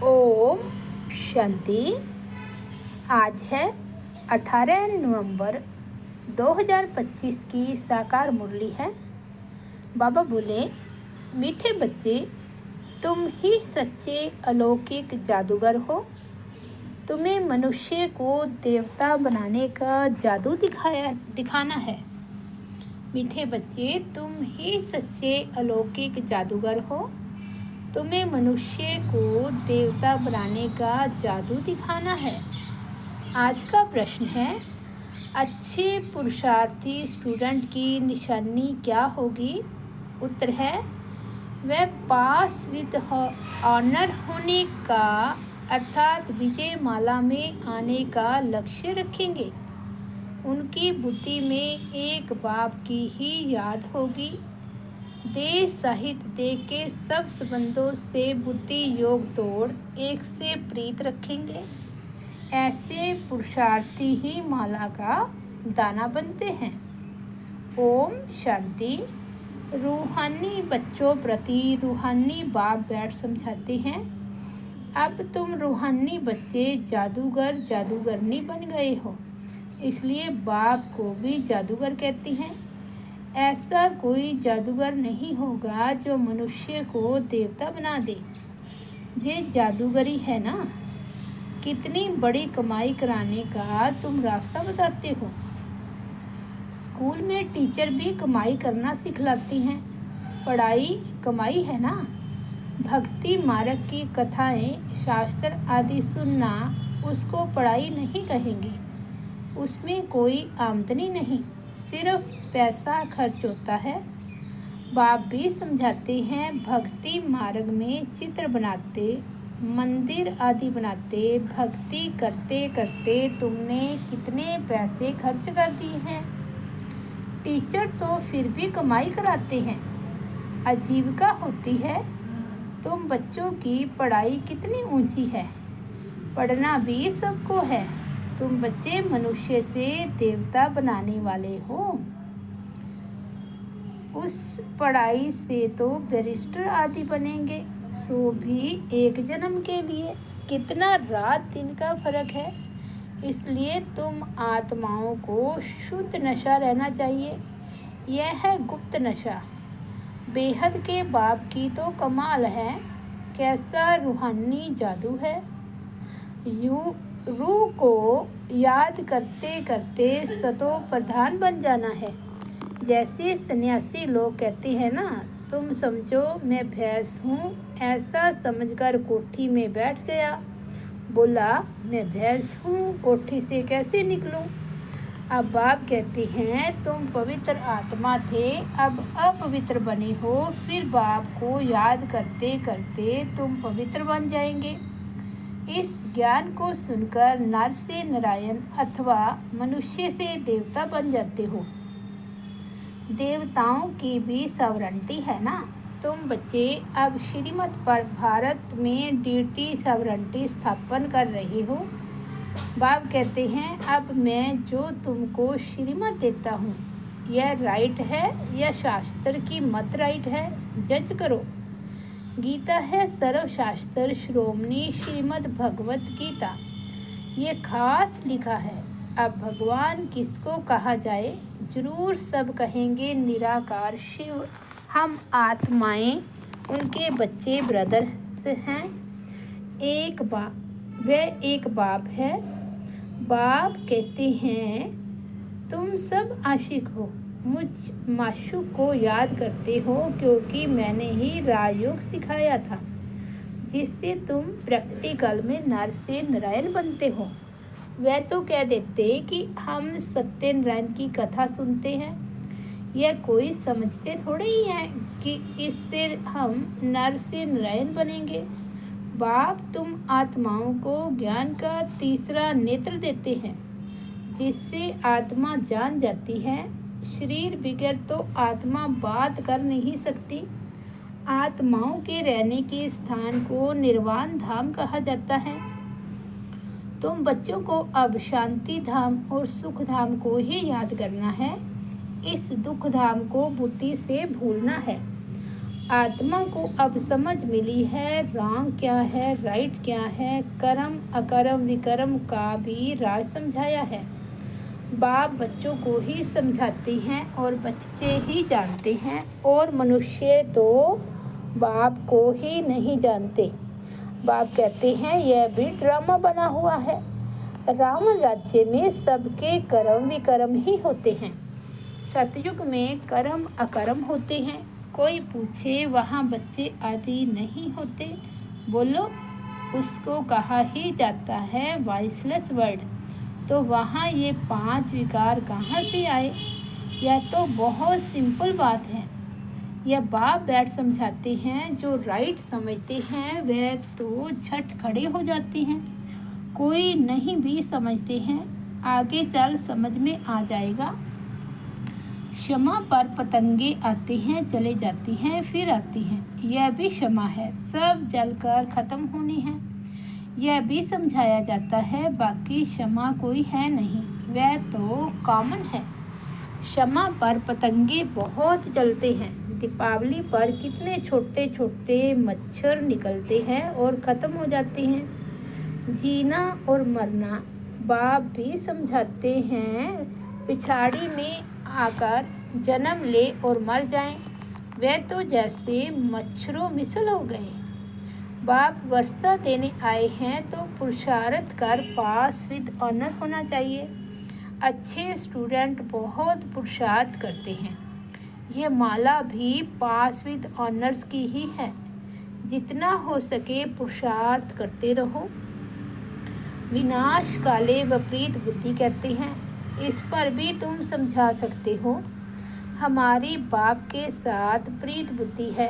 ओम शांति। आज है 18 नवंबर 2025 की साकार मुरली है। बाबा बोले, मीठे बच्चे, तुम ही सच्चे अलौकिक जादूगर हो। तुम्हें मनुष्य को देवता बनाने का जादू दिखाना है। मीठे बच्चे, तुम ही सच्चे अलौकिक जादूगर हो। तुम्हें मनुष्य को देवता बनाने का जादू दिखाना है। आज का प्रश्न है, अच्छे पुरुषार्थी स्टूडेंट की निशानी क्या होगी? उत्तर है, वह पास विद ऑनर होने का अर्थात विजय माला में आने का लक्ष्य रखेंगे। उनकी बुद्धि में एक बाप की ही याद होगी। देश साहित्य देख के सब संबंधों से बुद्धि योग तोड़ एक से प्रीत रखेंगे। ऐसे पुरुषार्थी ही माला का दाना बनते हैं। ओम शांति। रूहानी बच्चों प्रति रूहानी बाप बैठ समझाते हैं, अब तुम रूहानी बच्चे जादूगर जादूगरनी बन गए हो, इसलिए बाप को भी जादूगर कहते हैं। ऐसा कोई जादूगर नहीं होगा जो मनुष्य को देवता बना दे। ये जादूगरी है ना। कितनी बड़ी कमाई कराने का तुम रास्ता बताते हो। स्कूल में टीचर भी कमाई करना सिखलाती हैं। पढ़ाई कमाई है ना। भक्ति मार्ग की कथाएं शास्त्र आदि सुनना उसको पढ़ाई नहीं कहेंगे। उसमें कोई आमदनी नहीं, सिर्फ पैसा खर्च होता है। बाप भी समझाते हैं, भक्ति मार्ग में चित्र बनाते, मंदिर आदि बनाते, भक्ति करते करते तुमने कितने पैसे खर्च कर दिए हैं। टीचर तो फिर भी कमाई कराते हैं, आजीविका होती है। तुम बच्चों की पढ़ाई कितनी ऊंची है। पढ़ना भी सबको है। तुम बच्चे मनुष्य से देवता बनाने वाले हो। उस पढ़ाई से तो बैरिस्टर आदि बनेंगे, सो भी एक जन्म के लिए। कितना रात दिन का फर्क है। इसलिए तुम आत्माओं को शुद्ध नशा रहना चाहिए। यह है गुप्त नशा। बेहद के बाप की तो कमाल है। कैसा रूहानी जादू है। रूह को याद करते करते सतो प्रधान बन जाना है। जैसे सन्यासी लोग कहते हैं ना, तुम समझो मैं भैंस हूँ। ऐसा समझकर कोठी में बैठ गया। बोला, मैं भैंस हूँ, कोठी से कैसे निकलूँ। अब बाप कहते हैं, तुम पवित्र आत्मा थे, अब अपवित्र बने हो। फिर बाप को याद करते करते तुम पवित्र बन जाएंगे। इस ज्ञान को सुनकर नर से नारायण अथवा मनुष्य से देवता बन जाते हो। देवताओं की भी सॉवरेंटी है ना। तुम बच्चे अब श्रीमत पर भारत में डीटी सॉवरेंटी स्थापन कर रहे हो। बाप कहते हैं, अब मैं जो तुमको श्रीमत देता हूँ, यह राइट है या शास्त्र की मत राइट है, जज करो। गीता है सर्वशास्त्र श्रोमणी श्रीमद् भगवत गीता। ये खास लिखा है। अब भगवान किसको कहा जाए? जरूर सब कहेंगे निराकार शिव। हम आत्माएं उनके बच्चे ब्रदर्स हैं। वह एक बाप है। बाप कहते हैं, तुम सब आशिक हो, मुझ माशूक को याद करते हो, क्योंकि मैंने ही राजयोग सिखाया था, जिससे तुम प्रैक्टिकल में नर से नारायण बनते हो। वह तो कह देते कि हम सत्यनारायण की कथा सुनते हैं। यह कोई समझते थोड़े ही हैं कि इससे हम नर से नारायण बनेंगे। बाप तुम आत्माओं को ज्ञान का तीसरा नेत्र देते हैं, जिससे आत्मा जान जाती है। शरीर बिगड़ तो आत्मा बात कर नहीं सकती। आत्माओं के रहने के स्थान को निर्वाण धाम कहा जाता है। तुम बच्चों को अब शांति धाम और सुख धाम को ही याद करना है। इस दुख धाम को बुद्धि से भूलना है। आत्मा को अब समझ मिली है रॉन्ग क्या है, राइट क्या है, कर्म अकर्म विकर्म का भी राज समझाया है। बाप बच्चों को ही समझाते हैं और बच्चे ही जानते हैं, और मनुष्य तो बाप को ही नहीं जानते। बाप कहते हैं यह भी ड्रामा बना हुआ है। रावण राज्य में सबके कर्म विकर्म ही होते हैं। सतयुग में कर्म अकर्म होते हैं। कोई पूछे वहाँ बच्चे आदि नहीं होते? बोलो, उसको कहा ही जाता है वॉइसलेस वर्ड। तो वहाँ ये 5 विकार कहाँ से आए? यह तो बहुत सिंपल बात है। यह बाप बैठ समझाते हैं, जो राइट समझते हैं वे तो झट खड़े हो जाते हैं। कोई नहीं भी समझते हैं, आगे चल समझ में आ जाएगा। क्षमा पर पतंगे आते हैं, चले जाती हैं, फिर आती हैं। यह भी क्षमा है, सब जलकर ख़त्म होनी है। यह भी समझाया जाता है, बाकी क्षमा कोई है नहीं, वह तो कॉमन है। क्षमा पर पतंगे बहुत जलते हैं। दीपावली पर कितने छोटे छोटे मच्छर निकलते हैं और ख़त्म हो जाते हैं। जीना और मरना बाप भी समझाते हैं। पिछाड़ी में आकर जन्म ले और मर जाएं, वे तो जैसे मच्छरों मिसल हो गए। बाप वर्षा देने आए हैं तो पुरुषार्थ कर पास विद ऑनर होना चाहिए। अच्छे स्टूडेंट बहुत पुरुषार्थ करते हैं। यह माला भी पास विद ऑनर्स की ही है। जितना हो सके पुरुषार्थ करते रहो। विनाश काले विपरीत बुद्धि कहते हैं, इस पर भी तुम समझा सकते हो। हमारी बाप के साथ प्रीत बुद्धि है।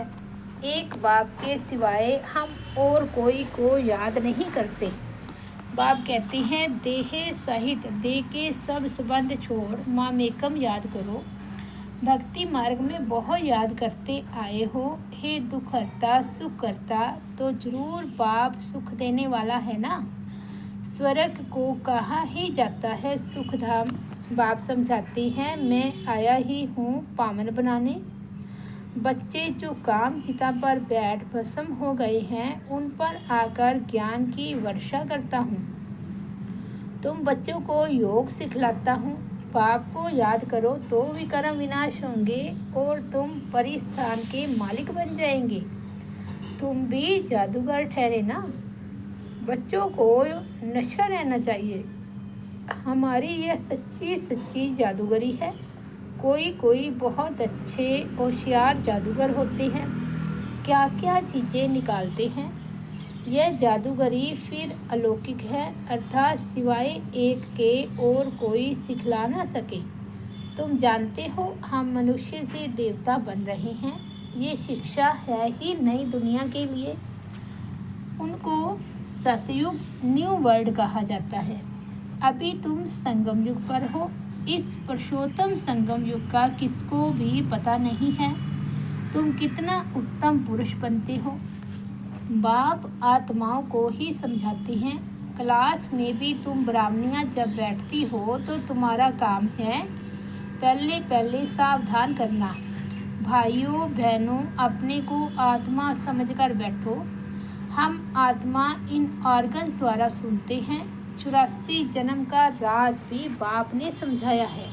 एक बाप के सिवाय हम और कोई को याद नहीं करते। बाप कहते हैं देह सहित देह के सब संबंध छोड़ मामेकम याद करो। भक्ति मार्ग में बहुत याद करते आए हो। हे दुख हरता सुख करता, तो जरूर बाप सुख देने वाला है ना। स्वर्ग को कहा ही जाता है सुख धाम। बाप समझाते हैं मैं आया ही हूँ पावन बनाने। बच्चे जो काम चिता पर बैठ भस्म हो गए हैं, उन पर आकर ज्ञान की वर्षा करता हूँ। तुम बच्चों को योग सिखलाता हूँ। बाप को याद करो तो विकर्म विनाश होंगे और तुम परिस्थान के मालिक बन जाएंगे। तुम भी जादूगर ठहरे ना। बच्चों को नशा रहना चाहिए। हमारी यह सच्ची सच्ची जादूगरी है। कोई कोई बहुत अच्छे होशियार जादूगर होते हैं, क्या क्या चीज़ें निकालते हैं। यह जादूगरी फिर अलौकिक है, अर्थात सिवाय एक के और कोई सिखला ना सके। तुम जानते हो हम मनुष्य से देवता बन रहे हैं। ये शिक्षा है ही नई दुनिया के लिए। उनको सतयुग न्यू वर्ल्ड कहा जाता है। अभी तुम संगम युग पर हो। इस पुरुषोत्तम संगम युग का किसको भी पता नहीं है। तुम कितना उत्तम पुरुष बनते हो। बाप आत्माओं को ही समझाते हैं। क्लास में भी तुम ब्राह्मणियाँ जब बैठती हो तो तुम्हारा काम है पहले पहले सावधान करना। भाइयों बहनों, अपने को आत्मा समझकर बैठो। हम आत्मा इन ऑर्गन्स द्वारा सुनते हैं। 84 जन्म का राज भी बाप ने समझाया है।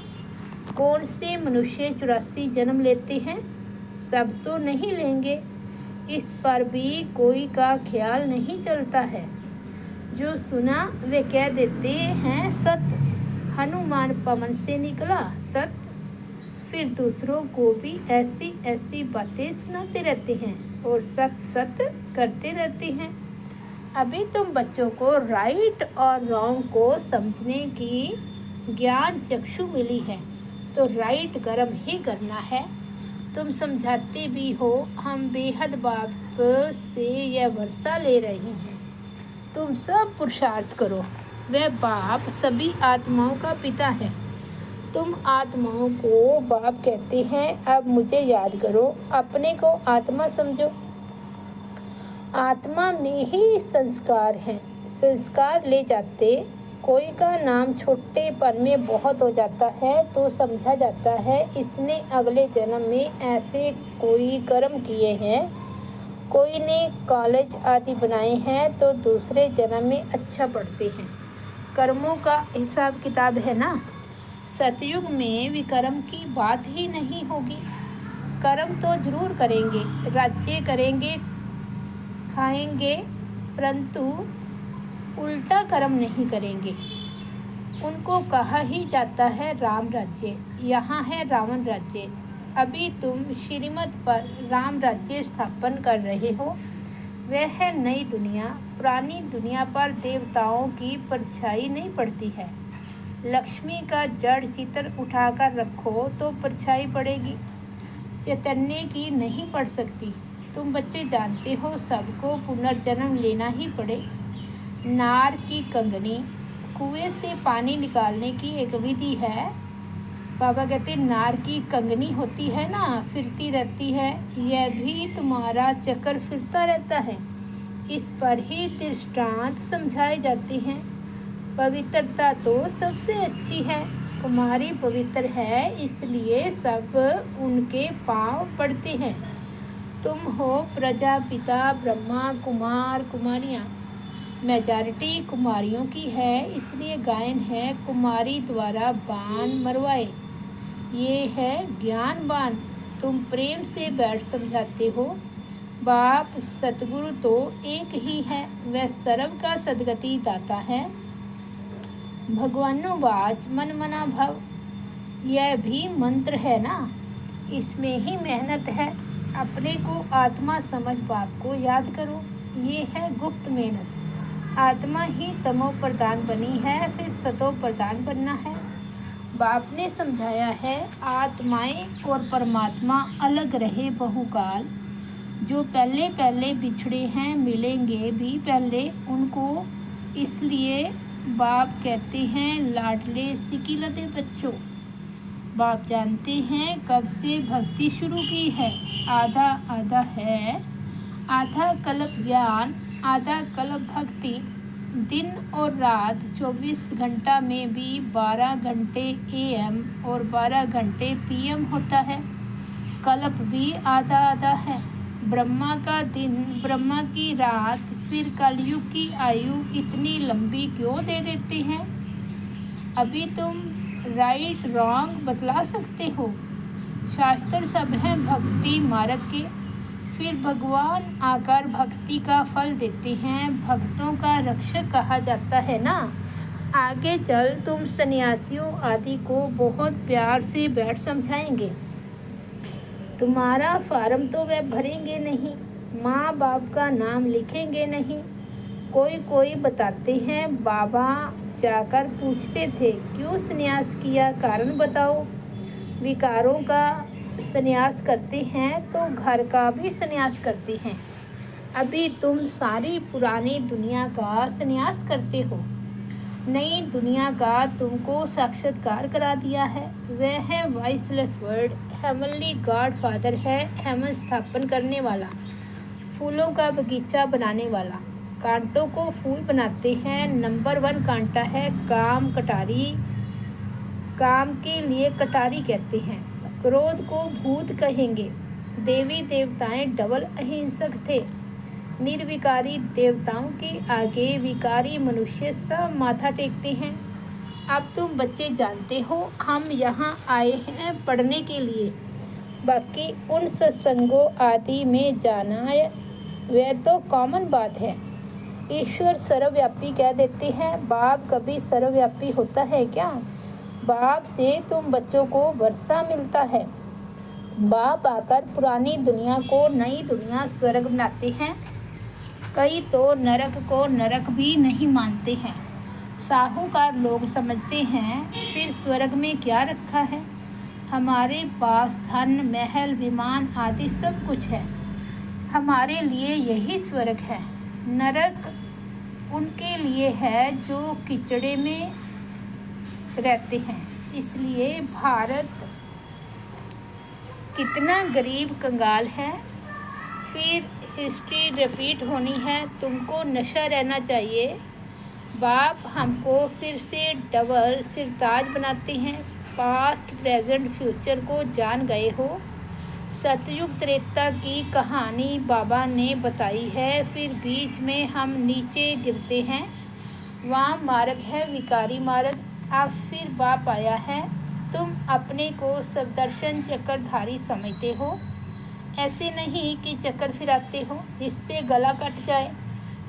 कौन से मनुष्य 84 जन्म लेते हैं? सब तो नहीं लेंगे, इस पर भी कोई का ख्याल नहीं चलता है। जो सुना वे कह देते हैं सत्य। हनुमान पवन से निकला सत्य। फिर दूसरों को भी ऐसी ऐसी बातें सुनाते रहते हैं और सत्य सत्य करते रहते हैं। अभी तुम बच्चों को राइट और रॉन्ग को समझने की ज्ञान चक्षु मिली है, तो राइट कर्म ही करना है। तुम समझाते भी हो। हम बेहद बाप से यह वर्षा ले रहे हैं। तुम सब पुरुषार्थ करो। वह बाप सभी आत्माओं का पिता है। तुम आत्माओं को बाप कहते हैं अब मुझे याद करो, अपने को आत्मा समझो। आत्मा में ही संस्कार हैं। संस्कार ले जाते कोई का नाम छोटेपन में बहुत हो जाता है तो समझा जाता है इसने अगले जन्म में ऐसे कोई कर्म किए हैं, कोई ने कॉलेज आदि बनाए हैं तो दूसरे जन्म में अच्छा पढ़ते हैं। कर्मों का हिसाब किताब है ना। सतयुग में विकर्म की बात ही नहीं होगी। कर्म तो जरूर करेंगे, राज्य करेंगे, खाएंगे, परंतु उल्टा कर्म नहीं करेंगे। उनको कहा ही जाता है राम राज्य, यहाँ है रावण राज्य। अभी तुम श्रीमत पर राम राज्य स्थापन कर रहे हो। वह है नई दुनिया। पुरानी दुनिया पर देवताओं की परछाई नहीं पड़ती है। लक्ष्मी का जड़ चित्र उठाकर रखो तो परछाई पड़ेगी, चैतन्य की नहीं पड़ सकती। तुम बच्चे जानते हो सबको पुनर्जन्म लेना ही पड़े। नार की कंगनी, कुएं से पानी निकालने की एक विधि है। बाबा कहते नार की कंगनी होती है ना, फिरती रहती है, यह भी तुम्हारा चक्कर फिरता रहता है। इस पर ही दृष्टांत समझाए जाते हैं। पवित्रता तो सबसे अच्छी है। कुमारी पवित्र है, इसलिए सब उनके पांव पड़ते हैं। तुम हो प्रजापिता, ब्रह्मा, कुमार, कुमारियाँ। मेजॉरिटी कुमारियों की है, इसलिए गायन है कुमारी द्वारा बाण मरवाए। ये है ज्ञान बाण। तुम प्रेम से बैठ समझाते हो। बाप सतगुरु तो एक ही है, वह सर्व का सदगति दाता है। भगवानो वाच मन मना भव, यह भी मंत्र है ना। इसमें ही मेहनत है। अपने को आत्मा समझ बाप को याद करो। ये है गुप्त मेहनत। आत्मा ही तमो प्रधान बनी है, फिर सतो प्रधान बनना है। बाप ने समझाया है आत्माएं और परमात्मा अलग रहे बहुकाल। जो पहले पहले बिछड़े हैं मिलेंगे भी पहले उनको। इसलिए बाप कहते हैं लाडले सिकिलते बच्चों। बाप जानते हैं कब से भक्ति शुरू की है। आधा आधा है, आधा कल्प ज्ञान, आधा कल्प भक्ति। दिन और रात 24 घंटा में भी 12 घंटे AM और 12 घंटे PM होता है। कल्प भी आधा आधा है। ब्रह्मा का दिन, ब्रह्मा की रात, फिर कलयुग की आयु इतनी लंबी क्यों दे देते हैं? अभी तुम राइट रॉन्ग बतला सकते हो। शास्त्र सब हैं भक्ति मार्ग के। फिर भगवान आकर भक्ति का फल देते हैं। भक्तों का रक्षक कहा जाता है ना। आगे चल तुम सन्यासियों आदि को बहुत प्यार से बैठ समझाएंगे। तुम्हारा फार्म तो वे भरेंगे नहीं, माँ बाप का नाम लिखेंगे नहीं। कोई कोई बताते हैं बाबा जाकर पूछते थे क्यों संन्यास किया, कारण बताओ। विकारों का संन्यास करते हैं तो घर का भी संन्यास करते हैं। अभी तुम सारी पुरानी दुनिया का संन्यास करते हो। नई दुनिया का तुमको साक्षात्कार करा दिया है। वह है voiceless word, heavenly God father है, हेवन स्थापन करने वाला, फूलों का बगीचा बनाने वाला। कांटों को फूल बनाते हैं। नंबर 1 कांटा है काम, कटारी। काम के लिए कटारी कहते हैं। क्रोध को भूत कहेंगे। देवी देवताएं डबल अहिंसक थे। निर्विकारी देवताओं के आगे विकारी मनुष्य सब माथा टेकते हैं। अब तुम बच्चे जानते हो हम यहाँ आए हैं पढ़ने के लिए। बाकी उन सत्संगों आदि में जाना वह तो कॉमन बात है। ईश्वर सर्वव्यापी कह देते हैं। बाप कभी सर्वव्यापी होता है क्या? बाप से तुम बच्चों को वर्षा मिलता है। बाप आकर पुरानी दुनिया को नई दुनिया स्वर्ग बनाते हैं। कई तो नरक को नरक भी नहीं मानते हैं। साहूकार लोग समझते हैं फिर स्वर्ग में क्या रखा है। हमारे पास धन, महल, विमान आदि सब कुछ है। हमारे लिए यही स्वर्ग है। नरक उनके लिए है जो कीचड़े में रहते हैं। इसलिए भारत कितना गरीब कंगाल है। फिर हिस्ट्री रिपीट होनी है। तुमको नशा रहना चाहिए। बाप हमको फिर से डबल सिरताज बनाते हैं। पास्ट, प्रेजेंट, फ्यूचर को जान गए हो। सतयुग त्रेता की कहानी बाबा ने बताई है। फिर बीच में हम नीचे गिरते हैं, वहाँ मार्ग है विकारी मार्ग। अब फिर बाप आया है। तुम अपने को सदर्शन चक्रधारी समझते हो, ऐसे नहीं कि चक्कर फिराते हो जिससे गला कट जाए।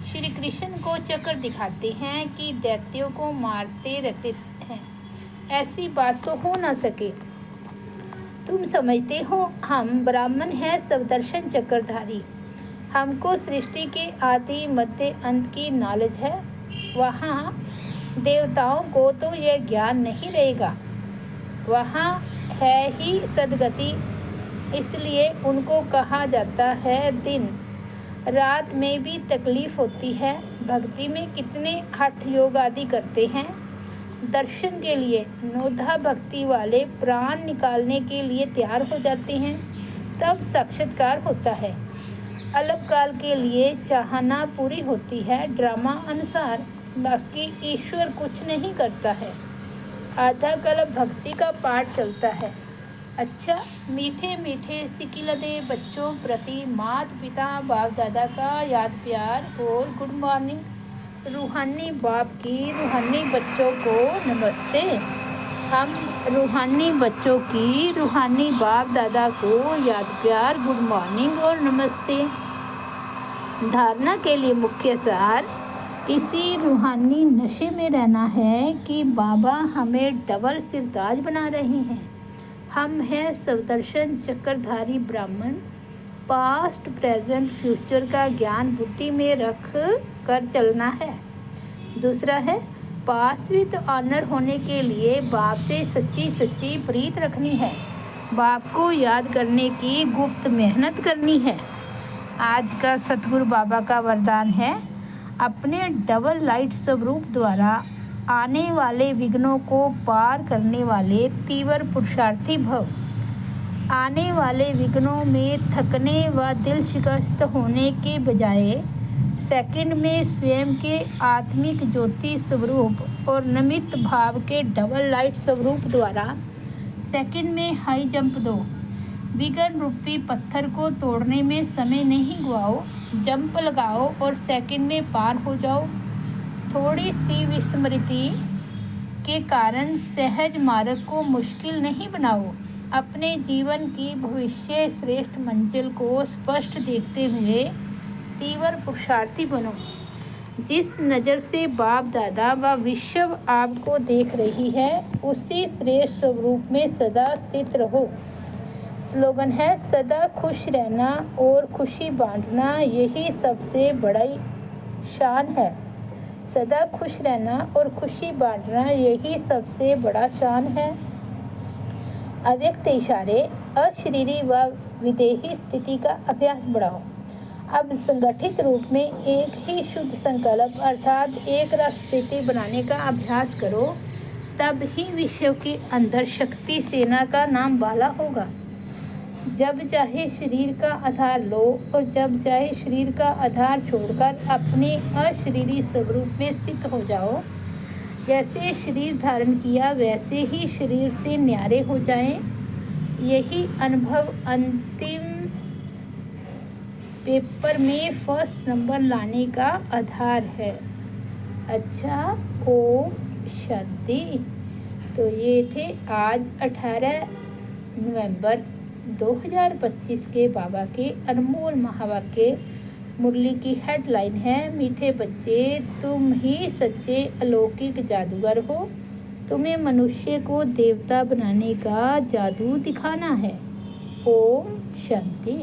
श्री कृष्ण को चक्कर दिखाते हैं कि दैत्यों को मारते रहते हैं, ऐसी बात तो हो ना सके। तुम समझते हो हम ब्राह्मण हैं सदर्शन चक्रधारी, हमको सृष्टि के आदि मध्य अंत की नॉलेज है। वहाँ देवताओं को तो यह ज्ञान नहीं रहेगा, वहाँ है ही सदगति, इसलिए उनको कहा जाता है दिन रात में भी तकलीफ होती है। भक्ति में कितने हठ योग आदि करते हैं, दर्शन के लिए नोधा भक्ति वाले प्राण निकालने के लिए तैयार हो जाते हैं, तब साक्षात्कार होता है। अल्पकाल के लिए चाहना पूरी होती है ड्रामा अनुसार, बाकी ईश्वर कुछ नहीं करता है। आधा कल्प भक्ति का पाठ चलता है। अच्छा, मीठे मीठे सिकिलदे बच्चों प्रति माता पिता बाप दादा का याद प्यार और गुड मॉर्निंग। रूहानी बाप की रूहानी बच्चों को नमस्ते। हम रूहानी बच्चों की रूहानी बाप दादा को याद प्यार, गुड मॉर्निंग और नमस्ते। धारणा के लिए मुख्य सार इसी रूहानी नशे में रहना है कि बाबा हमें डबल सिरताज बना रहे हैं। हम हैं सदर्शन चक्रधारी ब्राह्मण। पास्ट प्रेजेंट फ्यूचर का ज्ञान बुद्धि में रख कर चलना है। दूसरा है पास विद ऑनर होने के लिए बाप से सच्ची सच्ची प्रीत रखनी है, बाप को याद करने की गुप्त मेहनत करनी है। आज का सतगुरु बाबा का वरदान है, अपने डबल लाइट स्वरूप द्वारा आने वाले विघ्नों को पार करने वाले तीव्र पुरुषार्थी भव। आने वाले विघ्नों में थकने व दिल शिकस्त होने के बजाय सेकंड में स्वयं के आत्मिक ज्योति स्वरूप और नमित भाव के डबल लाइट स्वरूप द्वारा सेकंड में हाई जंप दो। विघ्न रूपी पत्थर को तोड़ने में समय नहीं गवाओ, जंप लगाओ और सेकंड में पार हो जाओ। थोड़ी सी विस्मृति के कारण सहज मार्ग को मुश्किल नहीं बनाओ। अपने जीवन की भविष्य श्रेष्ठ मंजिल को स्पष्ट देखते हुए तीव्र पुरुषार्थी बनो। जिस नज़र से बाप दादा व विश्व आपको देख रही है, उसी श्रेष्ठ स्वरूप में सदा स्थित रहो। स्लोगन है सदा खुश रहना और खुशी बांटना, यही सबसे बड़ी शान है। सदा खुश रहना और खुशी बांटना, यही सबसे बड़ा शान है। अव्यक्त इशारे अशरीरी व विदेही स्थिति का अभ्यास बढ़ाओ। अब संगठित रूप में एक ही शुद्ध संकल्प अर्थात एक रस स्थिति बनाने का अभ्यास करो, तब ही विश्व के अंदर शक्ति सेना का नाम बाला होगा। जब चाहे शरीर का आधार लो और जब चाहे शरीर का आधार छोड़कर अपने अशरीरी स्वरूप में स्थित हो जाओ। जैसे शरीर धारण किया वैसे ही शरीर से न्यारे हो जाएं। यही अनुभव अंतिम पेपर में फर्स्ट नंबर लाने का आधार है। अच्छा, ओम शांति। तो ये थे आज 18 नवंबर 2025 के बाबा के अनमोल महावाक्य मुरली की हेडलाइन है, मीठे बच्चे तुम ही सच्चे अलौकिक जादूगर हो। तुम्हें मनुष्य को देवता बनाने का जादू दिखाना है। ओम शांति।